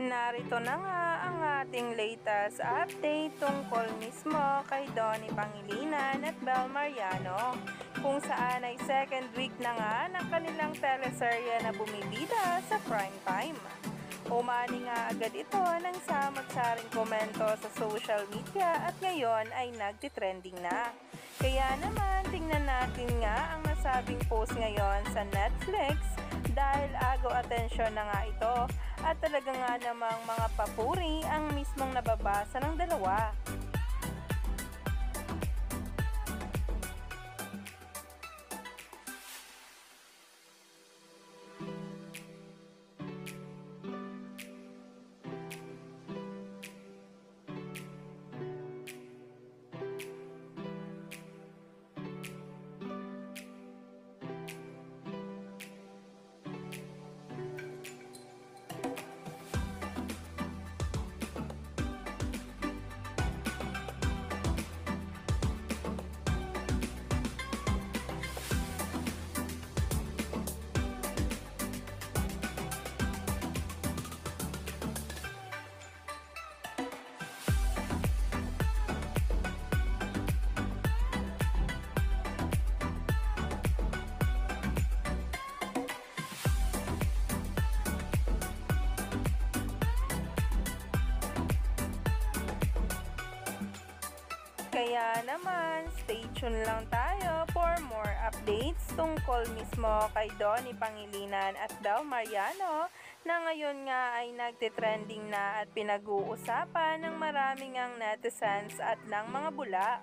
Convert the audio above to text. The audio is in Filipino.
Narito na nga ang ating latest update tungkol mismo kay Donnie Pangilinan at Bel Mariano, kung saan ay second week na nga ng kanilang teleserye na bumibida sa prime time. Umani nga agad ito ng samot-saring komento sa social media at ngayon ay nagtitrending na. Kaya naman tingnan natin nga ang nasabing post ngayon sa Netflix dahil agaw atensyon na nga ito at talaga nga namang mga papuri ang mismong nababasa ng dalawa. Kaya naman, stay tuned lang tayo for more updates tungkol mismo kay Donnie Pangilinan at Bel Mariano na ngayon nga ay nagtitrending na at pinag-uusapan ng maraming ang netizens at ng mga bula.